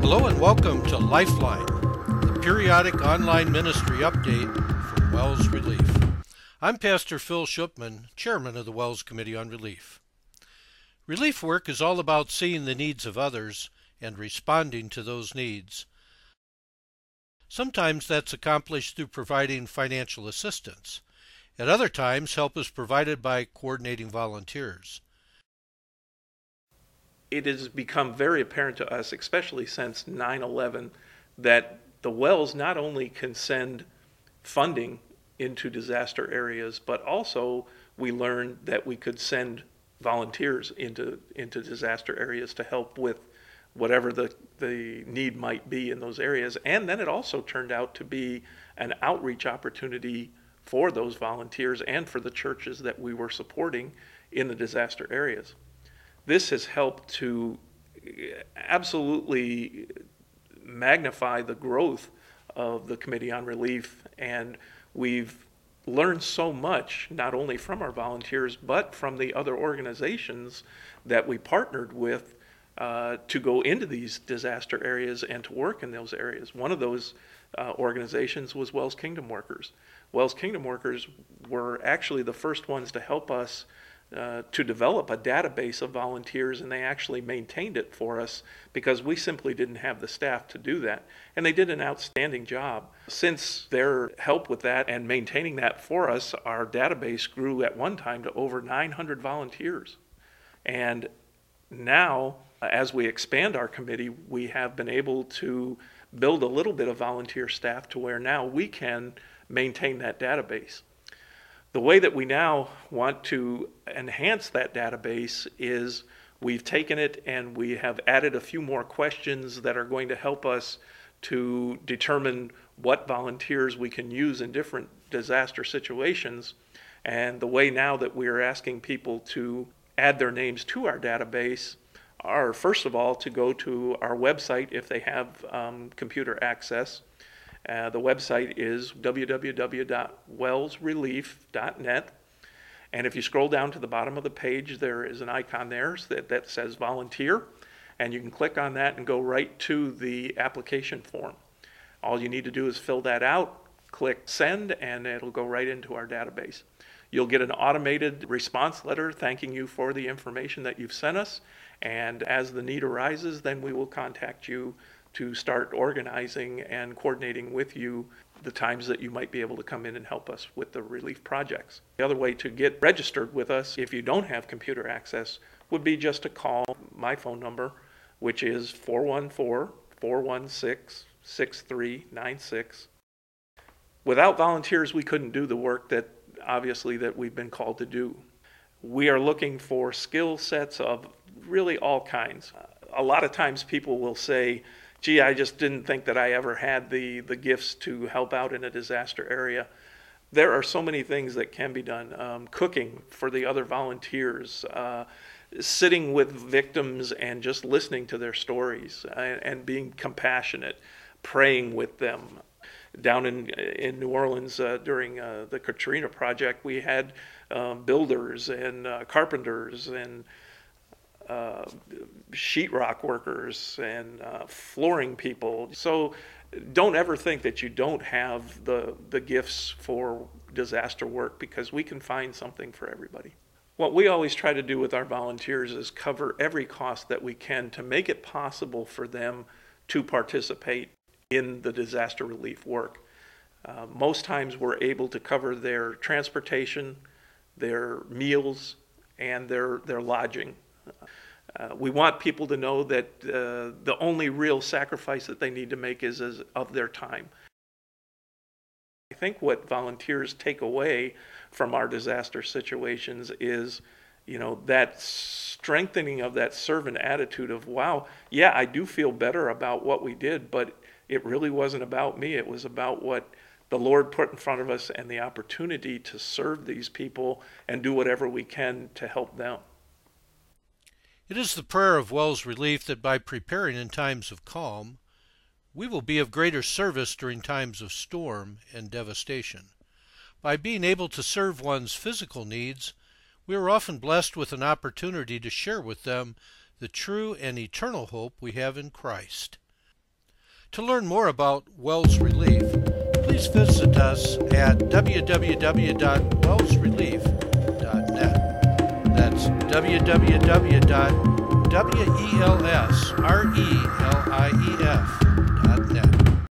Hello and welcome to Lifeline, the periodic online ministry update from WELS Relief. I'm Pastor Phil Schupmann, chairman of the WELS Committee on Relief. Relief work is all about seeing the needs of others and responding to those needs. Sometimes that's accomplished through providing financial assistance. At other times, help is provided by coordinating volunteers. It has become very apparent to us, especially since 9/11, that the WELS not only can send funding into disaster areas, but also we learned that we could send volunteers into disaster areas to help with whatever the need might be in those areas. And then it also turned out to be an outreach opportunity for those volunteers and for the churches that we were supporting in the disaster areas. This has helped to absolutely magnify the growth of the Committee on Relief, and we've learned so much, not only from our volunteers, but from the other organizations that we partnered with to go into these disaster areas and to work in those areas. One of those organizations was WELS Kingdom Workers. WELS Kingdom Workers were actually the first ones to help us to develop a database of volunteers, and they actually maintained it for us because we simply didn't have the staff to do that. And they did an outstanding job. Since their help with that and maintaining that for us, our database grew at one time to over 900 volunteers. And now, as we expand our committee, we have been able to build a little bit of volunteer staff to where now we can maintain that database. The way that we now want to enhance that database is we've taken it and we have added a few more questions that are going to help us to determine what volunteers we can use in different disaster situations. And the way now that we're asking people to add their names to our database are, first of all, to go to our website if they have computer access. The website is www.wellsrelief.net. And if you scroll down to the bottom of the page, there is an icon there that says volunteer. And you can click on that and go right to the application form. All you need to do is fill that out, click send, and it'll go right into our database. You'll get an automated response letter thanking you for the information that you've sent us. And as the need arises, then we will contact you to start organizing and coordinating with you the times that you might be able to come in and help us with the relief projects. The other way to get registered with us, if you don't have computer access, would be just to call my phone number, which is 414-416-6396. Without volunteers, we couldn't do the work that obviously that we've been called to do. We are looking for skill sets of really all kinds. A lot of times people will say, gee, I just didn't think that I ever had the gifts to help out in a disaster area. There are so many things that can be done. Cooking for the other volunteers, sitting with victims and just listening to their stories and being compassionate, praying with them. Down in New Orleans during the Katrina project, we had builders and carpenters and sheetrock workers and flooring people. So don't ever think that you don't have the gifts for disaster work, because we can find something for everybody. What we always try to do with our volunteers is cover every cost that we can to make it possible for them to participate in the disaster relief work. Most times we're able to cover their transportation, their meals, and their lodging. We want people to know that the only real sacrifice that they need to make is of their time. I think what volunteers take away from our disaster situations is, that strengthening of that servant attitude of, wow, yeah, I do feel better about what we did, but it really wasn't about me. It was about what the Lord put in front of us and the opportunity to serve these people and do whatever we can to help them. It is the prayer of WELS Relief that by preparing in times of calm, we will be of greater service during times of storm and devastation. By being able to serve one's physical needs, we are often blessed with an opportunity to share with them the true and eternal hope we have in Christ. To learn more about WELS Relief, please visit us at www.wellsrelief.net. That's www.wellsrelief.net.